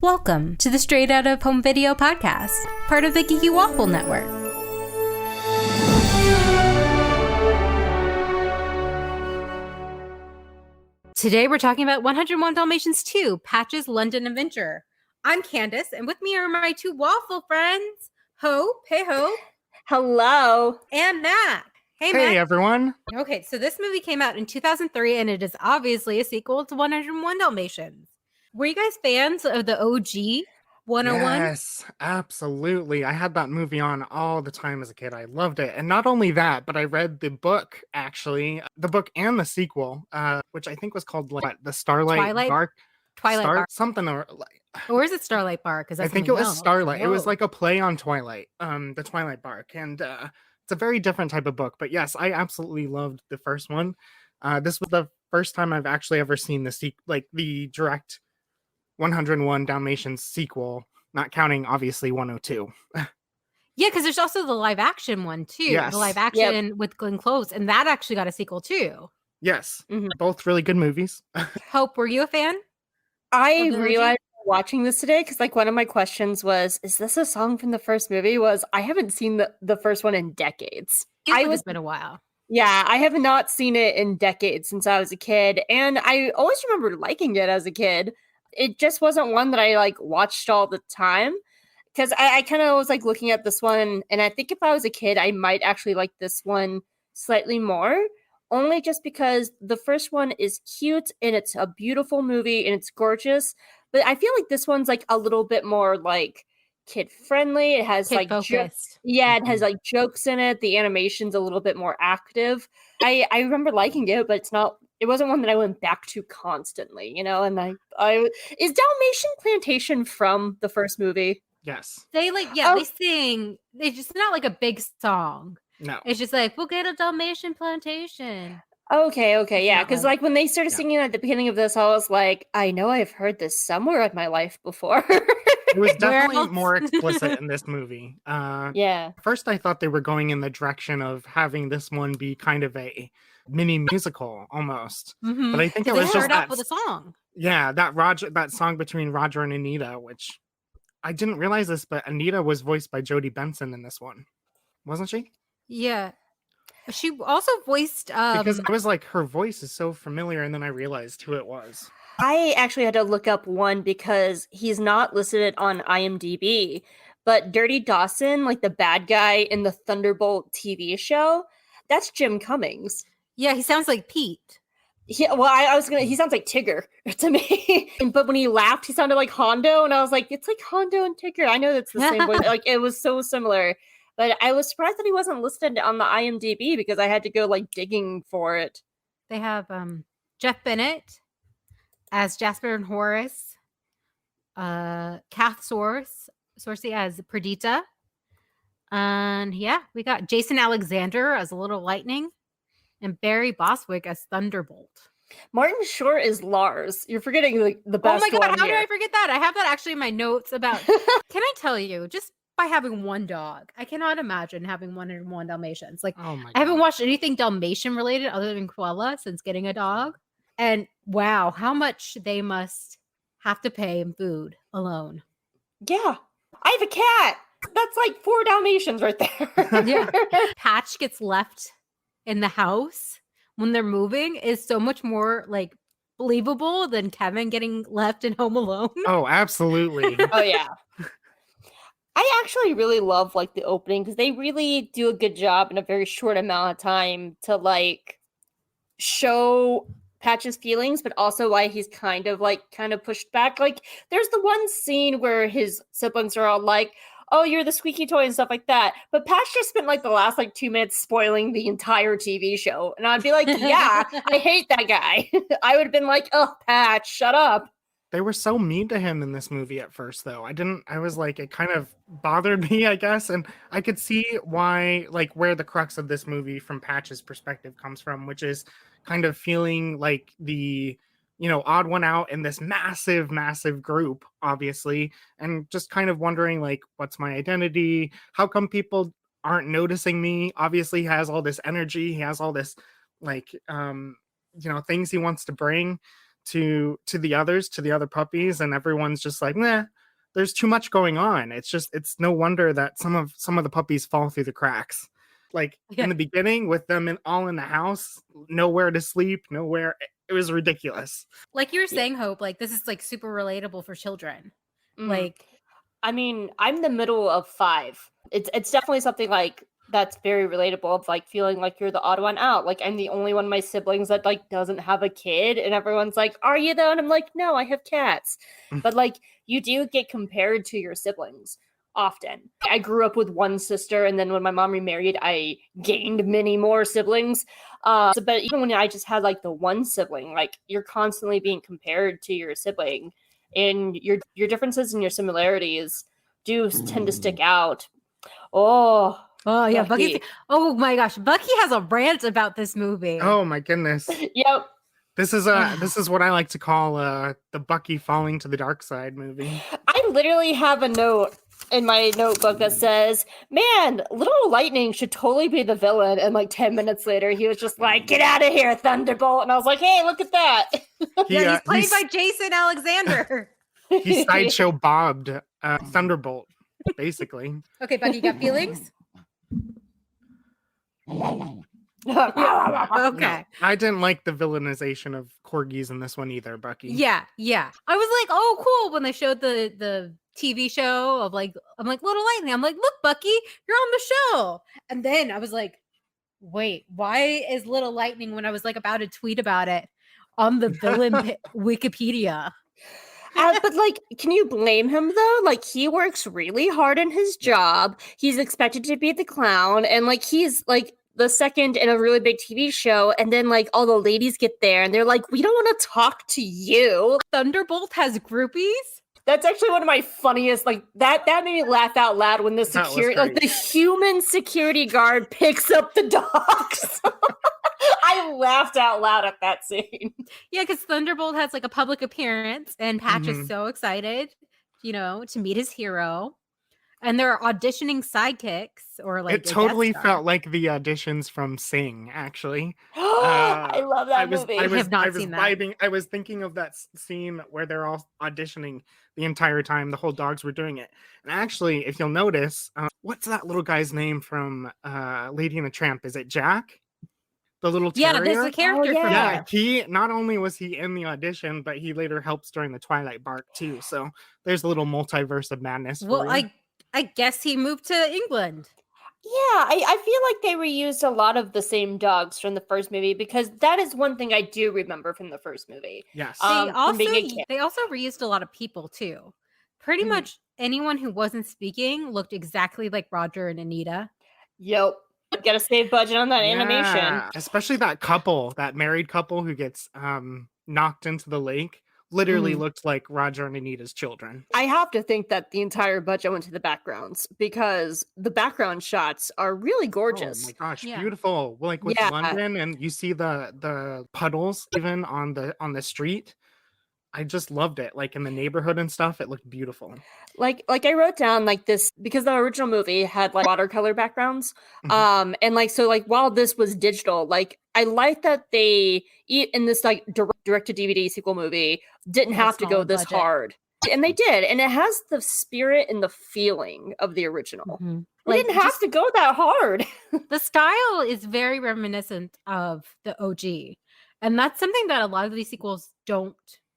Welcome to the Straight Out of Home Video podcast, part of the Geeky Waffle Network. Today we're talking about 101 Dalmatians 2, Patch's London Adventure. I'm Candace, and with me are my two waffle friends, Hope, hey Hope. Hello. And Mack. Hey, Hey, Mack. everyone. Okay, so this movie came out in 2003, and it is obviously a sequel to 101 Dalmatians. Were you guys fans of the OG 101? Yes, absolutely. I had that movie on all the time as a kid. I loved it. And not only that, but I read the book, actually. The book and the sequel, which I think was called The Starlight Bark? Twilight Bark. Something or Or is it Starlight Bark? I think it was Starlight. It was like a play on Twilight, the Twilight Bark. And it's a very different type of book. But yes, I absolutely loved the first one. This was the first time I've actually ever seen the direct 101 Dalmatians sequel, not counting obviously 102. Yeah, because there's also the live action one too. Yes. The live action with Glenn Close, and that actually got a sequel too. Yes, both really good movies. Hope, were you a fan? I realized watching this today because one of my questions was, is this a song from the first movie? I haven't seen the first one in decades. It's been a while. Yeah, I have not seen it in decades since I was a kid, and I always remember liking it as a kid. It just wasn't one that I watched all the time because I kind of was looking at this one, and I think if I was a kid, I might actually like this one slightly more, only just because the first one is cute and it's a beautiful movie and it's gorgeous. But I feel like this one's a little bit more kid friendly. It has focused. It has jokes in it. The animation's a little bit more active. I remember liking it, but it wasn't one that I went back to constantly, And I is Dalmatian Plantation from the first movie? Yes. They they sing. It's just not a big song. No. It's just we'll get a Dalmatian plantation. Okay, yeah. Because when they started singing at the beginning of this, I was like, I know I've heard this somewhere in my life before. It was definitely more explicit in this movie. Yeah. First, I thought they were going in the direction of having this one be kind of a mini musical almost. Mm-hmm. But I think it was just that with a song. Yeah, that song between Roger and Anita, which I didn't realize this, but Anita was voiced by Jodie Benson in this one, wasn't she? Yeah. She also voiced because I was her voice is so familiar, and then I realized who it was. I actually had to look up one because he's not listed on IMDb, but Dirty Dawson, the bad guy in the Thunderbolt TV show, that's Jim Cummings. Yeah, he sounds like Pete. Yeah, well, he sounds like Tigger to me. But when he laughed, he sounded like Hondo, and I was like, it's like Hondo and Tigger. I know that's the same voice. It was so similar. But I was surprised that he wasn't listed on the IMDb because I had to go digging for it. They have Jeff Bennett as Jasper and Horace, Kath Sorcy as Perdita, and we got Jason Alexander as Little Lightning, and Barry Bostwick as Thunderbolt. Martin Short is Lars. You're forgetting the best one. Oh my god, how did I forget that? I have that actually in my notes about. Can I tell you, just by having one dog, I cannot imagine having 101 Dalmatians. Oh my God. I haven't watched anything Dalmatian related other than Cruella since getting a dog. And wow, how much they must have to pay in food alone. Yeah. I have a cat. That's 4 Dalmatians right there. Yeah. Patch gets left in the house when they're moving is so much more believable than Kevin getting left in Home Alone. Oh, absolutely. Oh, yeah. I actually really love the opening because they really do a good job in a very short amount of time to show Patch's feelings, but also why he's kind of pushed back. There's the one scene where his siblings are all oh, you're the squeaky toy and stuff like that. But Patch just spent the last 2 minutes spoiling the entire TV show. And I'd be yeah, I hate that guy. I would have been oh, Patch, shut up. They were so mean to him in this movie at first, though. I was it kind of bothered me, I guess. And I could see why, where the crux of this movie from Patch's perspective comes from, which is kind of feeling the, odd one out in this massive, massive group, obviously. And just kind of wondering, what's my identity? How come people aren't noticing me? Obviously, he has all this energy. He has all this, things he wants to bring. to the other puppies, and everyone's just like, nah, there's too much going on. It's no wonder that some of the puppies fall through the cracks. Like in the beginning, with them all in the house, nowhere to sleep, nowhere. It was ridiculous. Like you were saying, Hope, like this is like super relatable for children. Like, I mean, I'm the middle of 5. It's definitely something like that's very relatable, of like feeling like you're the odd one out. Like I'm the only one of my siblings that like doesn't have a kid, and everyone's like, "Are you though?" And I'm like, "No, I have cats." But like you do get compared to your siblings often. I grew up with one sister, and then when my mom remarried, I gained many more siblings. But even when I just had like the one sibling, like you're constantly being compared to your sibling, and your differences and your similarities do tend to stick out. Oh yeah, Bucky. Oh my gosh, Bucky has a rant about this movie. Oh my goodness. Yep. This is what I like to call the Bucky falling to the dark side movie. I literally have a note in my notebook that says, "Man, Little Lightning should totally be the villain." And like 10 minutes later, he was just like, "Get out of here, Thunderbolt!" And I was like, "Hey, look at that!" He's played by Jason Alexander. He sideshow bobbed Thunderbolt, basically. Okay, Bucky, you got feelings? Okay. No, I didn't like the villainization of corgis in this one either, Bucky. Yeah. I was like, oh, cool, when they showed the TV show of like, I'm like, Little Lightning. I'm like, look, Bucky, you're on the show. And then I was like, wait, why is Little Lightning, when I was like about to tweet about it, on the villain Wikipedia? But like, can you blame him though? Like, he works really hard in his job. He's expected to be the clown, and like he's like the second in a really big TV show, and then like all the ladies get there and they're like, "We don't want to talk to you." Thunderbolt has groupies? That's actually one of my funniest, like that made me laugh out loud when the security, like the human security guard picks up the dogs. I laughed out loud at that scene. Yeah, because Thunderbolt has like a public appearance, and Patch is so excited, to meet his hero. And they're auditioning sidekicks, or like it totally felt like the auditions from Sing. Actually, I love that movie. I have not seen that. I was thinking of that scene where they're all auditioning the entire time the whole dogs were doing it. And actually, if you'll notice, what's that little guy's name from Lady and the Tramp? Is it Jack? The little terrier? Yeah, there's a character from Yeah, he not only was he in the audition, but he later helps during the Twilight Bark too. So there's a little multiverse of madness. Well, I guess he moved to England. Yeah, I feel like they reused a lot of the same dogs from the first movie, because that is one thing I do remember from the first movie. Yes. They also reused a lot of people too. Pretty much anyone who wasn't speaking looked exactly like Roger and Anita. Yep. Gotta save budget on that animation. Especially that married couple who gets knocked into the lake. Literally looked like Roger and Anita's children. I have to think that the entire budget went to the backgrounds, because the background shots are really gorgeous. Oh my gosh, beautiful! Like with London, and you see the puddles even on the street. I just loved it. Like in the neighborhood and stuff, it looked beautiful. Like I wrote down like this, because the original movie had like watercolor backgrounds. And like, so like while this was digital, like I like that they in this like direct to DVD sequel movie didn't have to go this hard. And they did. And it has the spirit and the feeling of the original. We didn't have to go that hard. The style is very reminiscent of the OG. And that's something that a lot of these sequels don't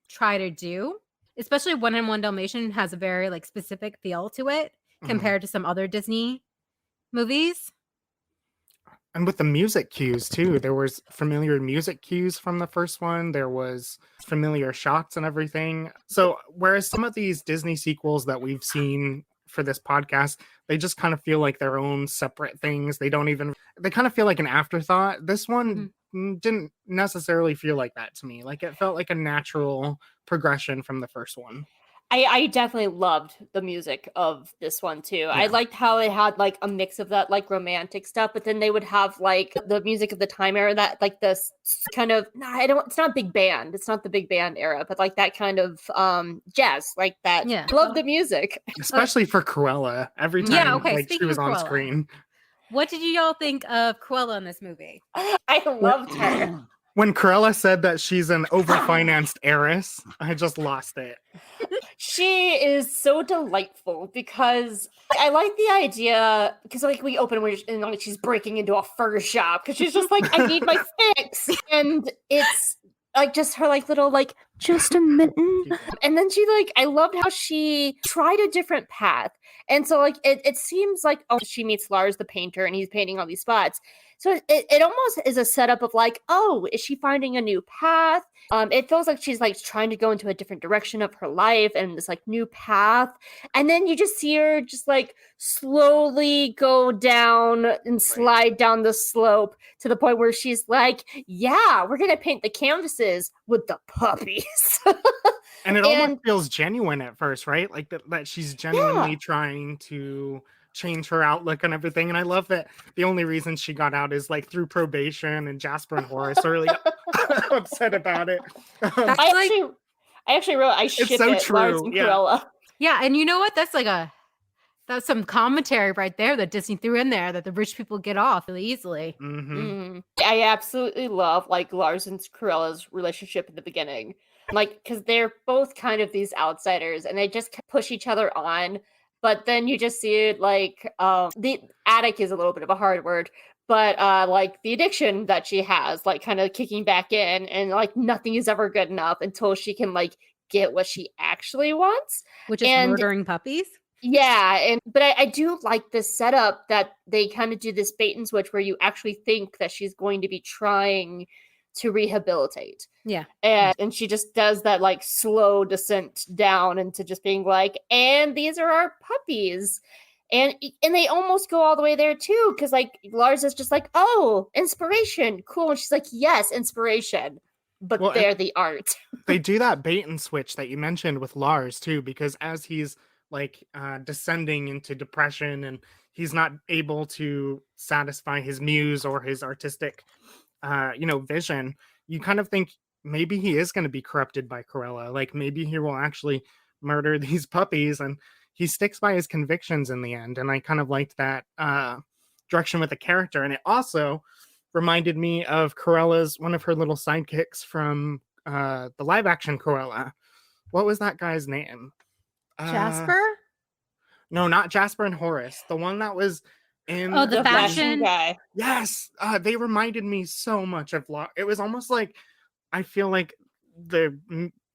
try to do, especially 101 Dalmatian has a very like specific feel to it compared to some other Disney movies. And with the music cues too, there was familiar music cues from the first one. There was familiar shots and everything. So whereas some of these Disney sequels that we've seen for this podcast, they just kind of feel like their own separate things. They kind of feel like an afterthought. This one didn't necessarily feel like that to me. Like it felt like a natural progression from the first one. I definitely loved the music of this one too. Yeah. I liked how it had like a mix of that like romantic stuff, but then they would have like the music of the time era, that like this kind of it's not big band. It's not the big band era, but like that kind of jazz, like that. Yeah. I love the music. Especially for Cruella. Every time like she was on screen. What did y'all think of Cruella in this movie? I loved her. When Cruella said that she's an overfinanced heiress, I just lost it. She is so delightful because I like the idea because like we open and like she's breaking into a fur shop because she's just like, I need my fix, and it's like just her like little like just a mitten, and then she like I loved how she tried a different path, and so like it seems like she meets Lars the painter and he's painting all these spots. So it almost is a setup of like, oh, is she finding a new path? It feels like she's like trying to go into a different direction of her life and this like new path. And then you just see her just like slowly go down and slide down the slope to the point where she's like, yeah, we're going to paint the canvases with the puppies. And it almost feels genuine at first, right? Like that she's genuinely trying to change her outlook and everything. And I love that the only reason she got out is like through probation, and Jasper and Horace are really upset about it. I actually wrote I ship so it, true. Lars and Cruella. Yeah, and you know what? That's some commentary right there that Disney threw in there that the rich people get off really easily. I absolutely love like Lars and Cruella's relationship in the beginning, like because they're both kind of these outsiders and they just push each other on. But then you just see it like the addict is a little bit of a hard word, but like the addiction that she has, like kind of kicking back in, and like nothing is ever good enough until she can like get what she actually wants, which is murdering puppies. Yeah, but I do like this setup that they kind of do this bait and switch where you actually think that she's going to be trying to rehabilitate. Yeah. And she just does that like slow descent down into just being like, and these are our puppies. And they almost go all the way there too, because like Lars is just like, oh, inspiration, cool. And she's like, yes, inspiration. But they're the art. They do that bait and switch that you mentioned with Lars too, because as he's like descending into depression and he's not able to satisfy his muse or his artistic vision, you kind of think maybe he is going to be corrupted by Cruella. Like maybe he will actually murder these puppies, and he sticks by his convictions in the end. And I kind of liked that direction with the character. And it also reminded me of Cruella's, one of her little sidekicks from the live action Cruella. What was that guy's name? Jasper? No, not Jasper and Horace. The one that was in the fashion guy. Yes, they reminded me so much of It was almost like I feel like the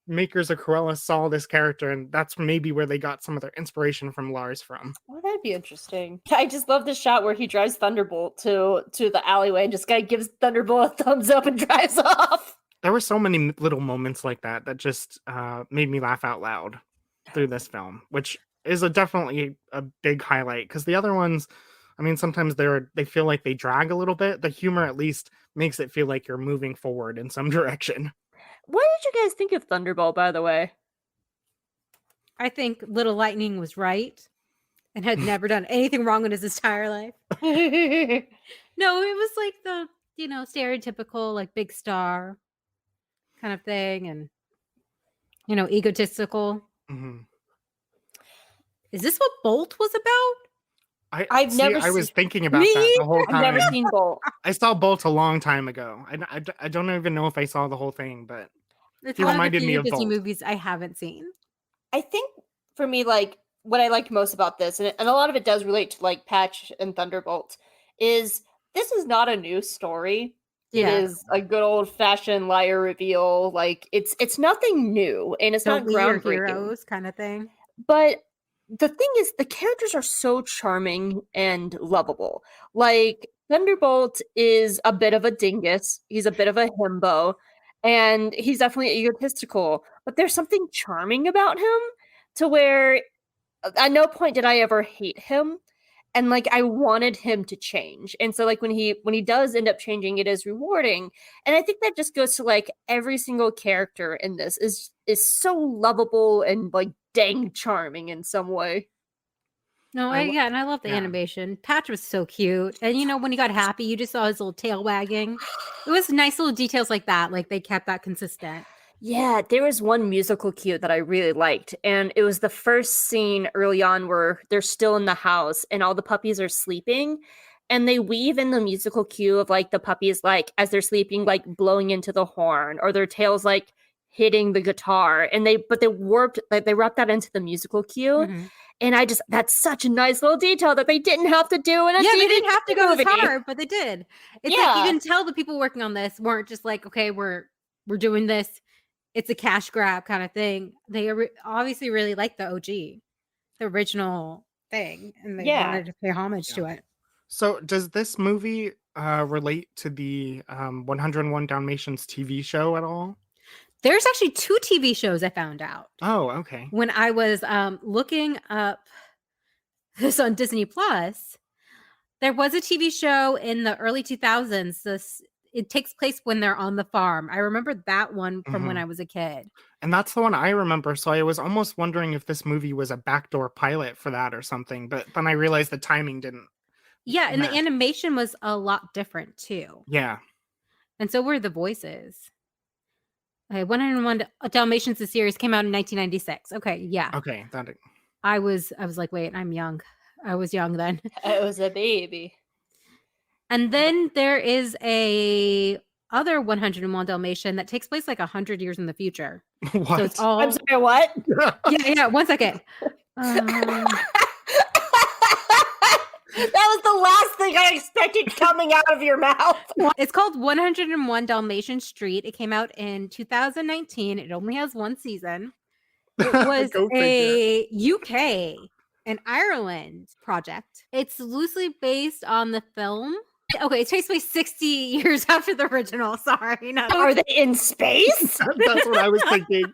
makers of Cruella saw this character, and that's maybe where they got some of their inspiration from Lars from. Oh, that'd be interesting. I just love the shot where he drives Thunderbolt to the alleyway and just kind of gives Thunderbolt a thumbs up and drives off. There were so many little moments like that just made me laugh out loud through this film, which is definitely a big highlight, because the other ones, I mean, sometimes they feel like they drag a little bit. The humor at least makes it feel like you're moving forward in some direction. What did you guys think of Thunderbolt, by the way? I think Little Lightning was right and had never done anything wrong in his entire life. No, it was like the, stereotypical like big star kind of thing, and egotistical. Mm-hmm. Is this what Bolt was about? I was thinking about that the whole time. I've never seen Bolt. I saw Bolt a long time ago. I don't even know if I saw the whole thing, but it's he reminded me of Disney Bolt. movies I haven't seen. I think for me, like what I liked most about this, and a lot of it does relate to like Patch and Thunderbolt, is this is not a new story. Yeah. It is a good old fashioned liar reveal. Like it's nothing new, and it's not groundbreaking heroes kind of thing. But the thing is, the characters are so charming and lovable. Like, Thunderbolt is a bit of a dingus. He's a bit of a himbo. And he's definitely egotistical. But there's something charming about him to where at no point did I ever hate him. And, like, I wanted him to change. And so, like, when he does end up changing, it is rewarding. And I think that just goes to, like, every single character in this is so lovable and, like, dang charming in some way. No, and I love the animation. Patch was so cute. And when he got happy, you just saw his little tail wagging. It was nice little details like that. Like they kept that consistent. Yeah, there was one musical cue that I really liked. And it was the first scene early on where they're still in the house and all the puppies are sleeping. and they weave in the musical cue of like the puppies, like as they're sleeping, like blowing into the horn, or their tails like hitting the guitar, and they wrap that into the musical cue. Mhm. And that's such a nice little detail that they didn't have to do in a Yeah, they TV didn't have to go movie. as hard, but they did. It's like you can tell the people working on this weren't just like, okay, we're doing this. It's a cash grab kind of thing. They obviously really liked the OG, the original thing, and they wanted to pay homage to it. So does this movie relate to the 101 Dalmatians TV show at all? There's actually 2 TV shows I found out. Oh, okay. When I was looking up this on Disney Plus, there was a TV show in the early 2000s. It takes place when they're on the farm. I remember that one from when I was a kid. And that's the one I remember. So I was almost wondering if this movie was a backdoor pilot for that or something. But then I realized the timing didn't. Yeah, and the animation was a lot different too. Yeah. And so were the voices. Okay, 101 Dalmatians, the series came out in 1996. Okay, yeah. Okay, I was like, wait, I'm young. I was young then. I was a baby. And then there is a other 101 Dalmatian that takes place like 100 years in the future. What? So it's all. I'm sorry, what? Yeah. 1 second. That was the last thing I expected coming out of your mouth. It's called 101 Dalmatian Street. It came out in 2019. It only has 1 season. It was a UK and Ireland project. It's loosely based on the film. Okay, it takes place 60 years after the original. Sorry. Are they in space? That's what I was thinking.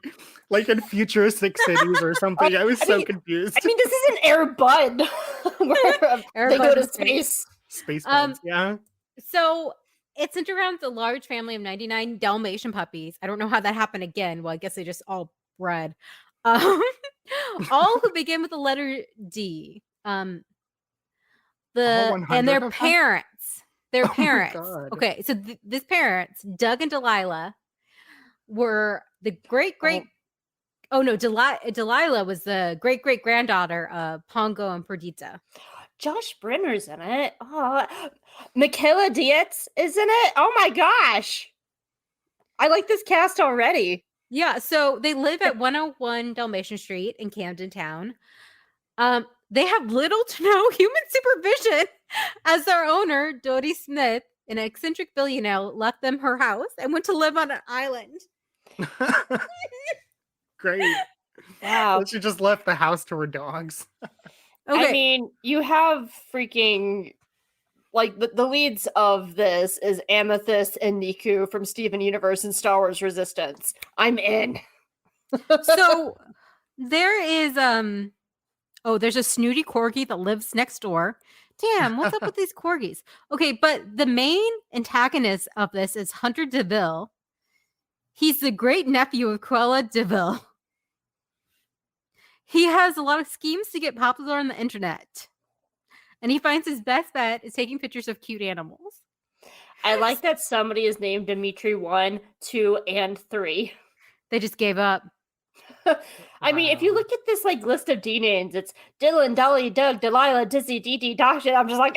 Like in futuristic cities or something. I was so confused. I mean, this isn't Air Bud where they go to space. Space buds, yeah. So it's centered around the large family of 99 Dalmatian puppies. I don't know how that happened again. Well, I guess they just all bred. All who begin with the letter D. And their parents. Their parents. Okay, so these parents, Doug and Delilah, were the Delilah was the great granddaughter of Pongo and Perdita. Josh Brenner's in it. Oh, Michaela Dietz is in it. Oh my gosh, I like this cast already. Yeah, so they live at 101 Dalmatian Street in Camden Town. They have little to no human supervision, as their owner, Dodie Smith, an eccentric billionaire, left them her house and went to live on an island. Great. Wow. She just left the house to her dogs. Okay. I mean, you have freaking, like, the leads of this is Amethyst and Niku from Steven Universe and Star Wars Resistance. I'm in. So there is there's a snooty corgi that lives next door. Damn, what's up with these corgis? Okay, but the main antagonist of this is Hunter DeVille. He's the great nephew of Cruella DeVille. He has a lot of schemes to get popular on the internet. And he finds his best bet is taking pictures of cute animals. I like that somebody is named Dimitri 1, 2, and 3. They just gave up. I mean, if you look at this like list of D names, it's Dylan, Dolly, Doug, Delilah, Dizzy, Dee Dee, Dasha. I'm just like,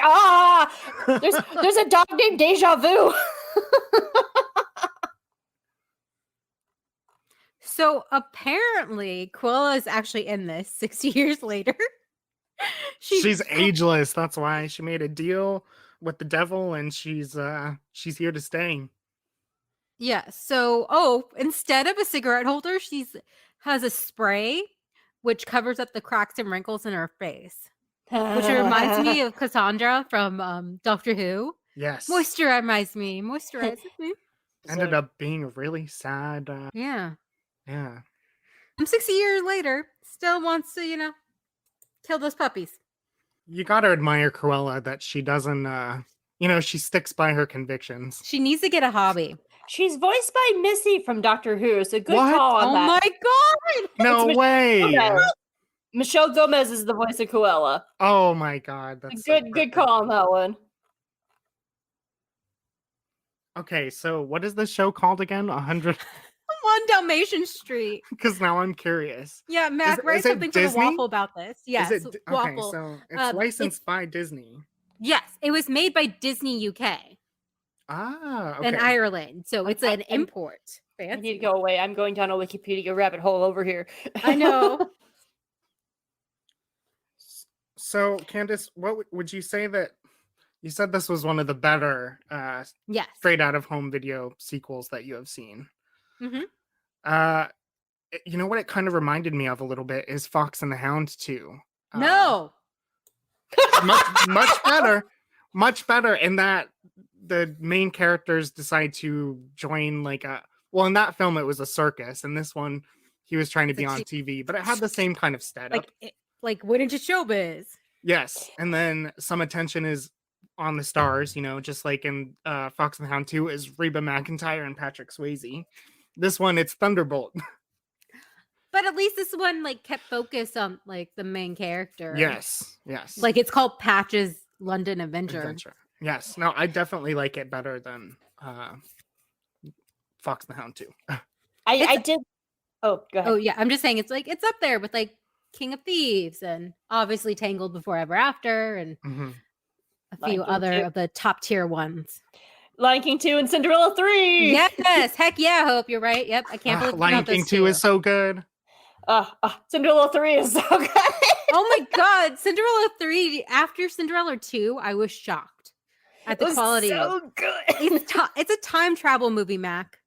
there's a dog named Deja Vu. So apparently, Cruella is actually in this 60 years later. She's ageless. That's why she made a deal with the devil, and she's here to stay. Yeah. So, instead of a cigarette holder, she has a spray which covers up the cracks and wrinkles in her face, which reminds me of Cassandra from Doctor Who. Yes. Moisturizes me. Ended up being really sad. Yeah. Yeah. 60 years later, still wants to, kill those puppies. You gotta admire Cruella that she doesn't, she sticks by her convictions. She needs to get a hobby. She's voiced by Missy from Doctor Who, so good call on that. Oh my god! No way! Michelle Gomez is the voice of Cruella. Oh my god, that's good call on that one. Okay, so what is this show called again? 101 Dalmatian Street. Because now I'm curious. Yeah, Mac, write something for the Waffle about this. Yes, Waffle. Okay, so it's licensed by Disney. Yes, it was made by Disney UK Okay. and Ireland, so it's an import. I Fancy. need to go away. I'm going down a Wikipedia rabbit hole over here. I know. So, Candace, what would you say that you said this was one of the better Yes. straight out of home video sequels that you have seen? Mhm. You know what it kind of reminded me of a little bit is Fox and the Hound 2. No. Much better in that the main characters decide to join in that film it was a circus, and this one he was trying to be on TV, but it had the same kind of setup. Like went into showbiz. Yes, and then some attention is on the stars, just like in Fox and the Hound 2 is Reba McEntire and Patrick Swayze. This one, it's Thunderbolt. But at least this one kept focus on the main character. Yes. Like it's called Patch's London Adventure. Yes. No, I definitely like it better than Fox and the Hound 2. I did. Oh, go ahead. Oh yeah, I'm just saying it's up there with King of Thieves and obviously Tangled Before Ever After and a few other of the top tier ones. Lion King 2 and Cinderella 3. Yes, heck yeah, Hope, you're right. Yep, I can't believe Lion King 2 is so good. Cinderella 3 is so good. Oh my god, Cinderella 3 after Cinderella 2, I was shocked at the quality. So good. It's a time travel movie, Mac.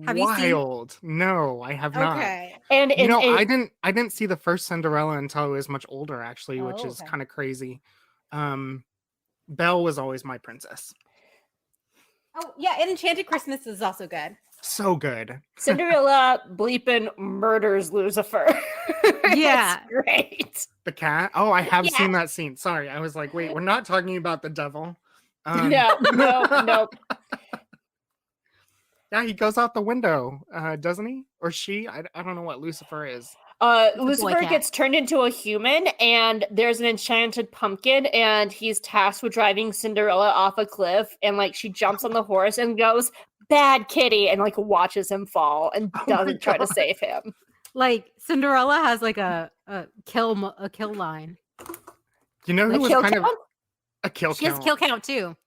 Have you seen? Wild. No, I have not. Okay. And I didn't see the first Cinderella until I was much older, actually, which is kind of crazy. Belle was always my princess. Oh yeah, and Enchanted Christmas is also good. So good. Cinderella bleeping murders Lucifer. Yeah. It's great. The cat? Oh, I have seen that scene. Sorry, I was like, wait, we're not talking about the devil. No. Yeah, he goes out the window, doesn't he? Or she? I don't know what Lucifer is. Lucifer gets turned into a human, and there's an enchanted pumpkin, and he's tasked with driving Cinderella off a cliff, and she jumps on the horse and goes, "Bad kitty," and watches him fall and doesn't try to save him. Cinderella has a kill line. You know who was kind of a kill count? She has kill count too.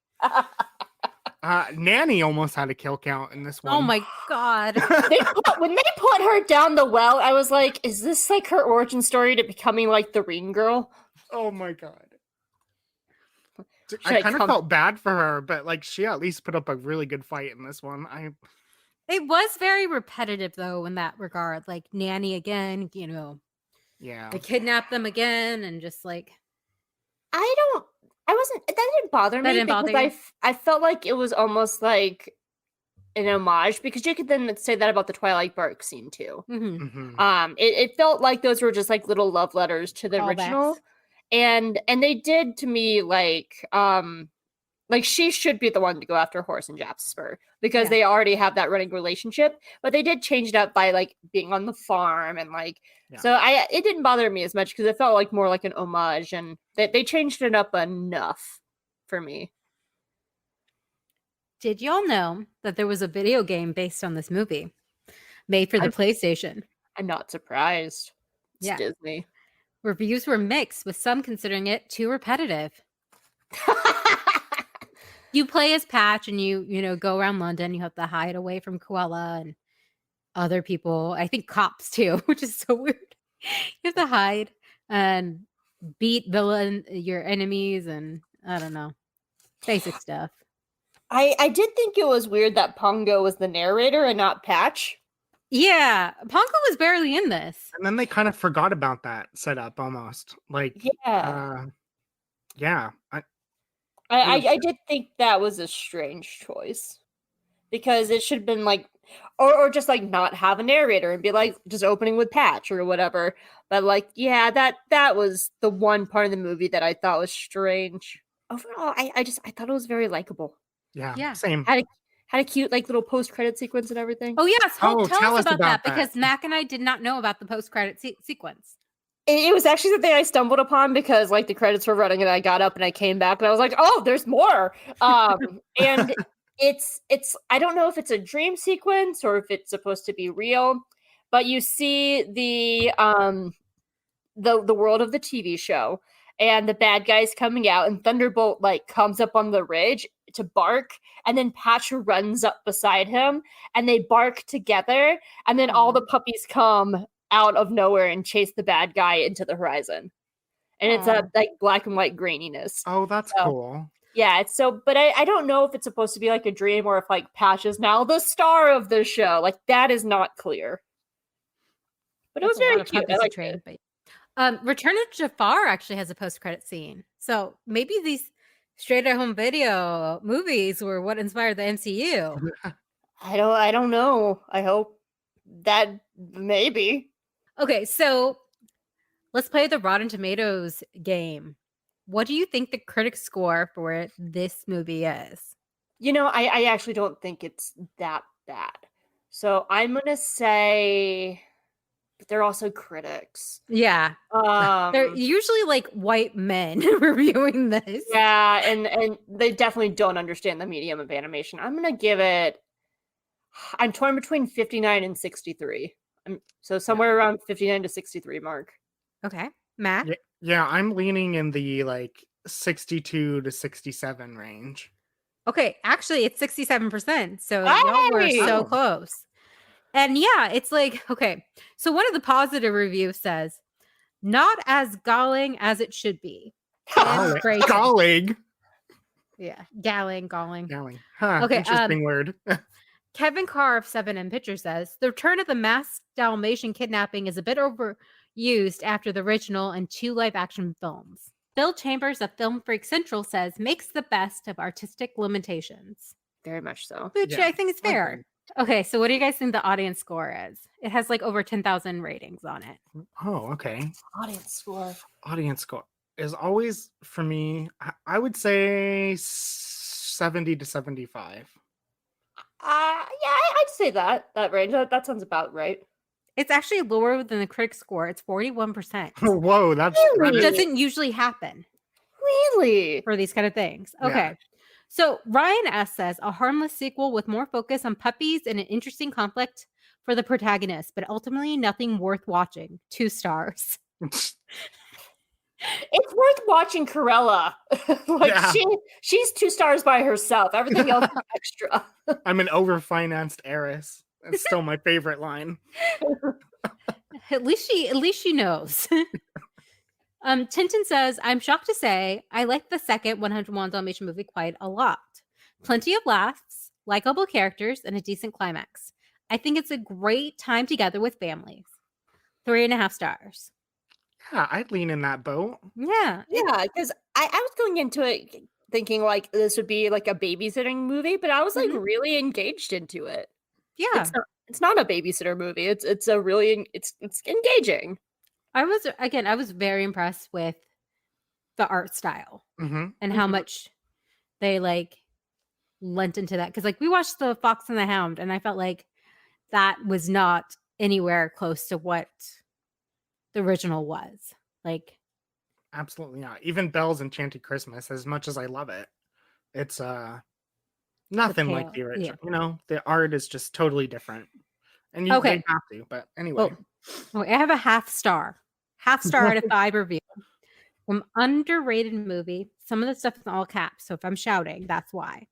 Nanny almost had a kill count in this one. Oh my god. When they put her down the well, I was like, is this her origin story to becoming the Ring Girl? Oh my god. I kind of felt bad for her, but she at least put up a really good fight in this one. It was very repetitive though in that regard. Nanny again, Yeah. They kidnapped them again and just that didn't bother me because I felt like it was almost like an homage, because you could then say that about the Twilight Bark scene too. Mm-hmm. It felt like those were just little love letters to the original, and they did to me she should be the one to go after Horace and Jasper because they already have that running relationship, but they did change it up by being on the farm and so it didn't bother me as much because it felt more like an homage, and they changed it up enough for me. Did y'all know that there was a video game based on this movie made for the PlayStation? I'm not surprised. It's Disney. Reviews were mixed, with some considering it too repetitive. You play as Patch and you go around London. You have to hide away from Cruella and other people. I think cops too, which is so weird. You have to hide and beat your enemies, and I don't know, basic stuff. I did think it was weird that Pongo was the narrator and not Patch. Yeah, Pongo was barely in this. And then they kind of forgot about that setup almost. I did think that was a strange choice, because it should have been or just not have a narrator and be just opening with Patch or whatever. But that was the one part of the movie that I thought was strange. Overall, I thought it was very likable. Yeah. Same. Had a cute little post-credit sequence and everything. Oh yes, tell us about that, because Mac and I did not know about the post-credit sequence. It was actually the thing I stumbled upon because the credits were running and I got up and I came back and I was like, oh, there's more. And it's I don't know if it's a dream sequence or if it's supposed to be real, but you see the world of the TV show, and the bad guy's coming out, and Thunderbolt like comes up on the ridge to bark, and then Patch runs up beside him, and they bark together, and then all the puppies come out of nowhere and chase the bad guy into the horizon. And it's a like black and white graininess. Oh, that's cool. Yeah, it's so, but I don't know if it's supposed to be like a dream or if like Patch is now the star of the show. Like that is not clear. But it was very cute. I liked it. But, Return of Jafar actually has a post-credit scene. So maybe these straight-to-home video movies were what inspired the MCU. I don't know. I hope that maybe. Okay, so let's play the Rotten Tomatoes game. What do you think the critic score for this movie is? You know, I actually don't think it's that bad. So I'm gonna say, but they're also critics. Yeah, they're usually like white men reviewing this. Yeah, and they definitely don't understand the medium of animation. I'm gonna give it. I'm torn between 59 and 63. So somewhere around 59 to 63 mark. Okay, Matt. Yeah, I'm leaning in the like 62 to 67 range. Okay, actually, it's 67%. So y'all were so close. And yeah, it's like, okay. So one of the positive reviews says, not as galling as it should be. Galling. Yeah, galling. Huh, okay, interesting word. Kevin Carr of 7M Pictures says, the return of the masked Dalmatian kidnapping is a bit overused after the original and 2 live-action films. Bill Chambers of Film Freak Central says, makes the best of artistic limitations. Very much so. Which I think is fair. Okay, so what do you guys think the audience score is? It has like over 10,000 ratings on it. Oh, okay. Audience score is always, for me, I would say 70 to 75. Yeah, I'd say that range. That sounds about right. It's actually lower than the critic score. It's 41%. Whoa, that's Really? It doesn't usually happen. Really? For these kind of things. Okay. Yeah. So Ryan S. says, a harmless sequel with more focus on puppies and an interesting conflict for the protagonist, but ultimately nothing worth watching. 2 stars. It's worth watching Corella. She's 2 stars by herself. Everything else is extra. I'm an overfinanced heiress. That's still my favorite line. At least she knows. Tintin says, I'm shocked to say I like the second 101 Dalmatian movie quite a lot. Plenty of laughs, likable characters, and a decent climax. I think it's a great time together with families. 3.5 stars. Yeah, I'd lean in that boat. Yeah. Yeah, because I was going into it thinking like this would be like a babysitting movie, but I was like really engaged into it. Yeah. It's not a babysitter movie. It's a really it's engaging. I was very impressed with the art style and how much they like lent into that. Because like we watched The Fox and the Hound, and I felt like that was not anywhere close to what the original was. Like, absolutely not. Even Belle's Enchanted Christmas, as much as I love it, it's nothing like the original. Yeah. You know, the art is just totally different. And you they have to, but anyway. I have a half star out of 5 review. From underrated movie. Some of the stuff is in all caps, so if I'm shouting, that's why.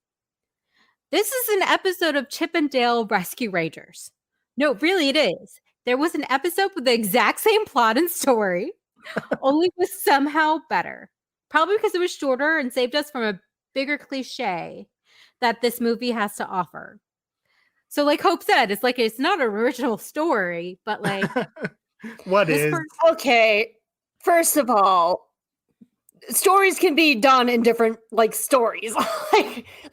This is an episode of Chip and Dale Rescue Rangers. No, really, it is. There was an episode with the exact same plot and story, only was somehow better. Probably because it was shorter and saved us from a bigger cliche that this movie has to offer. So like Hope said, it's like it's not an original story, but like what is? Okay, first of all, stories can be done in different like stories.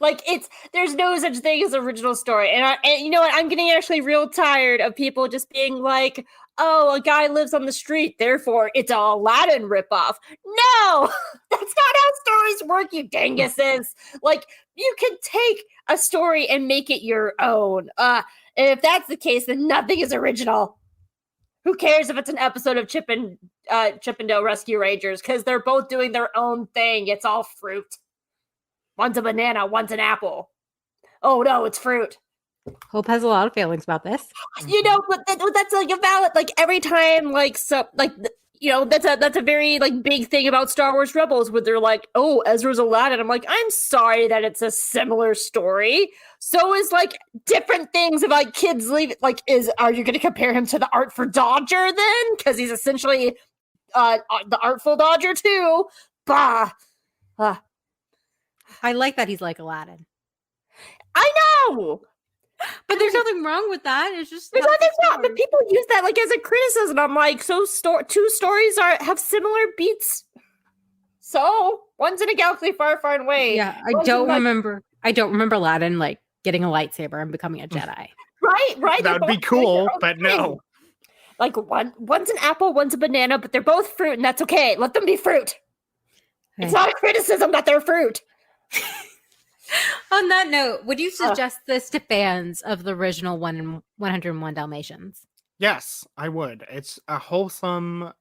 like it's there's no such thing as original story. And you know what? I'm getting actually real tired of people just being like, "Oh, a guy lives on the street, therefore it's a Aladdin ripoff." No, that's not how stories work, you dinguses. Like you can take a story and make it your own. And if that's the case, then nothing is original. Who cares if it's an episode of Chip and Dale Rescue Rangers? Because they're both doing their own thing. It's all fruit. One's a banana, one's an apple. Oh no, it's fruit. Hope has a lot of feelings about this. You know, but that's like a valid. Like every time, like so, like that's a very like big thing about Star Wars Rebels, where they're like, oh, Ezra's Aladdin. I'm like, I'm sorry that it's a similar story. So is like different things about kids leave. Like, are you going to compare him to the Artful Dodger then? Because he's essentially the Artful Dodger too. Bah. I like that he's like Aladdin. I know. But there's nothing wrong with that. It's just There's nothing wrong, but people use that like as a criticism. I'm like, so two stories have similar beats. So one's in a galaxy far, far away. Yeah, I don't remember Aladdin like getting a lightsaber and becoming a Jedi. Right. That would be cool, but no. Like one's an apple, one's a banana, but they're both fruit, and that's okay. Let them be fruit. Okay. It's not a criticism that they're fruit. On that note, would you suggest this to fans of the original 101 Dalmatians? Yes, I would. It's a wholesome,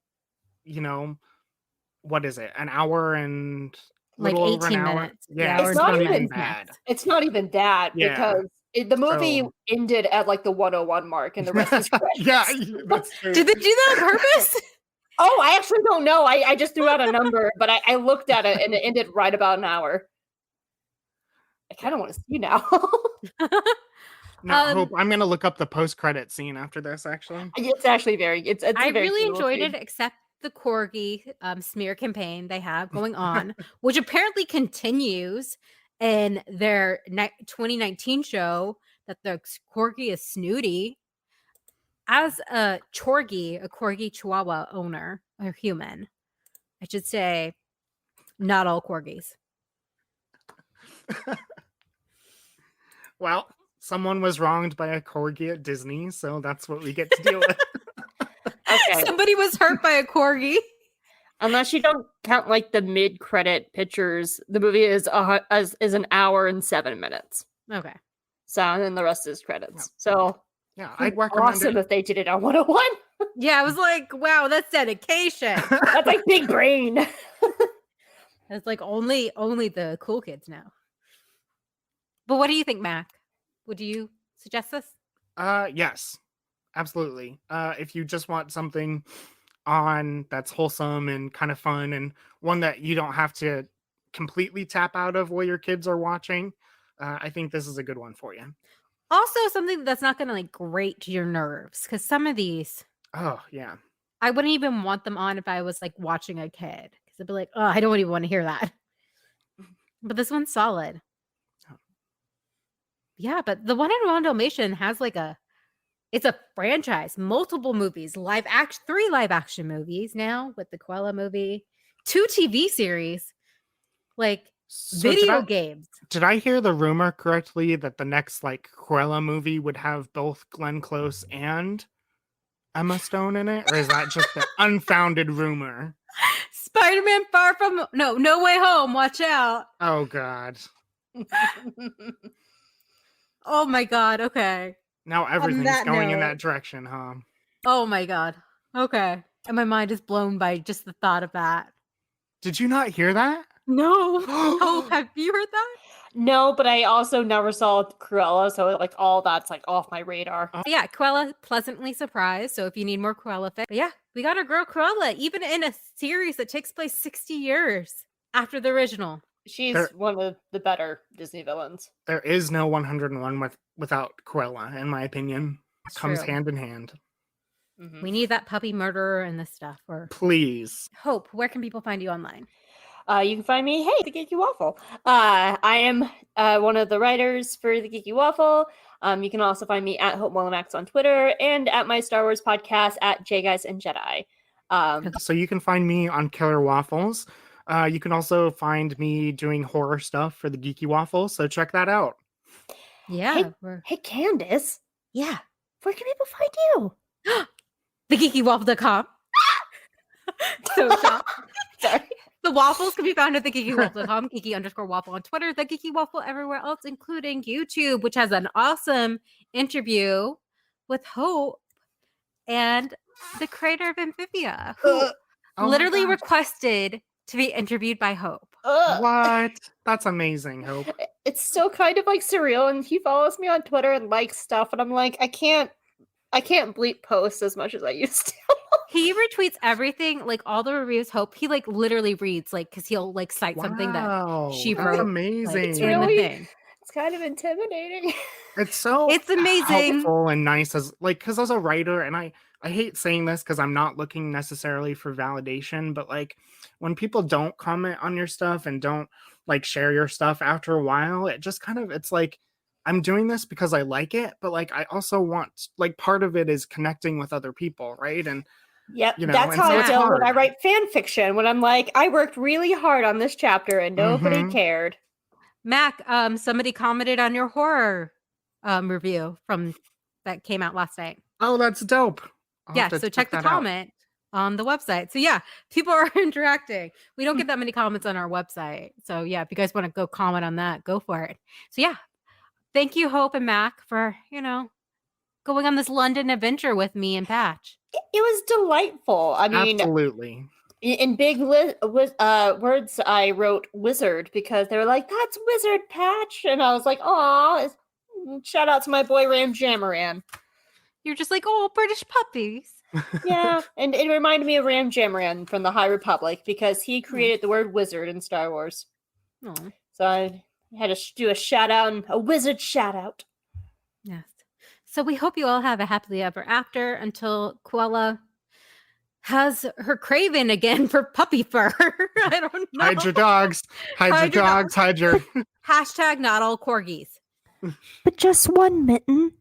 what is it? An hour and like 18 minutes. Yeah, it's not even bad. It's not even that because the movie ended at like the 101 mark, and the rest is credits. Yeah, that's true. Did they do that on purpose? Oh, I actually don't know. I just threw out a number, but I looked at it and it ended right about an hour. I kind of want to see now. No, Hope, I'm going to look up the post-credit scene after this, actually. It's actually it's I very really cool enjoyed scene. it, except the corgi smear campaign they have going on, which apparently continues in their 2019 show, that the corgi is snooty. As a corgi chihuahua owner or human, I should say, not all corgis. Well, someone was wronged by a corgi at Disney, so that's what we get to deal with. Okay. Somebody was hurt by a corgi. Unless you don't count like the mid-credit pictures, the movie is an hour and 7 minutes. Okay. So, and then the rest is credits. So, yeah, I'd recommend awesome if they did it on 101. Yeah, I was like, wow, that's dedication. That's like big brain. It's like only the cool kids know. But what do you think, Mac? Would you suggest this? Yes, absolutely. If you just want something on that's wholesome and kind of fun, and one that you don't have to completely tap out of while your kids are watching, I think this is a good one for you. Also, something that's not going to like grate your nerves, because some of these, oh yeah, I wouldn't even want them on if I was like watching a kid, because I'd be like, oh, I don't even want to hear that. But this one's solid. Yeah, but the 101 Dalmatian has like it's a franchise, multiple movies, 3 live action movies now with the Cruella movie, 2 TV series, like video games. Did I hear the rumor correctly that the next like Cruella movie would have both Glenn Close and Emma Stone in it? Or is that just an unfounded rumor? Spider-Man No Way Home, watch out. Oh God. Oh my God, okay. Now everything's going in that direction, huh? Oh my God. Okay. And my mind is blown by just the thought of that. Did you not hear that? No. Oh, have you heard that? No, but I also never saw Cruella, so like all that's like off my radar. Yeah, Cruella, pleasantly surprised. So if you need more Cruella fic, yeah, we got our girl Cruella, even in a series that takes place 60 years after the original. She's one of the better Disney villains. There is no 101 without Cruella, in my opinion. It comes hand in hand. Mm-hmm. We need that puppy murderer and this stuff. Please. Hope, where can people find you online? You can find me, the Geeky Waffle. I am one of the writers for the Geeky Waffle. You can also find me at Hope Max on Twitter and at my Star Wars podcast at J Guys and Jedi. So you can find me on Killer Waffles. You can also find me doing horror stuff for the Geeky Waffle, so check that out. Yeah. Hey Candace. Yeah. Where can people find you? TheGeekyWaffle.com. So sorry. The waffles can be found at thegeekywaffle.com, geeky_waffle on Twitter, the Geeky Waffle everywhere else, including YouTube, which has an awesome interview with Hope and the creator of Amphibia, who literally requested to be interviewed by Hope. What? That's amazing, Hope. It's still kind of like surreal, and he follows me on Twitter and likes stuff, and I'm like, I can't I can't bleep posts as much as I used to. He retweets everything, like all the reviews. Hope he like literally reads like because he'll like cite something that she That's wrote. amazing. Like, It's in the really- thing. It's kind of intimidating. It's so It's amazing. helpful and nice as like because as a writer, and I hate saying this because I'm not looking necessarily for validation, but like when people don't comment on your stuff and don't like share your stuff after a while, it just kind of it's like I'm doing this because I like it, but like I also want like part of it is connecting with other people, right? And Yep, you know, that's and how so I it's deal when hard. I write fan fiction. When I'm like, I worked really hard on this chapter and nobody Mhm. cared. Mac, somebody commented on your horror review from that came out last night. Oh, that's dope. I'll Yeah, have to so check the that out. comment on the website. So yeah, people are interacting. We don't get that many comments on our website. So yeah, if you guys want to go comment on that, go for it. So yeah, thank you, Hope and Mac, for going on this London adventure with me and Patch. It was delightful. I mean, Absolutely. in big words, I wrote wizard because they were like, "That's Wizard Patch," and I was like, "Aw!" Shout out to my boy Ram Jamaran. You're just like, oh, British puppies. Yeah, and it reminded me of Ram Jamaran from the High Republic because he created the word wizard in Star Wars. Oh, So I had to do a shout out, and a wizard shout out. yes. So we hope you all have a happily ever after until Quella has her craving again for puppy fur. I don't know. Hide your dogs. Hide your Hide your dogs. Hide your. Hashtag not all corgis. But just one mitten.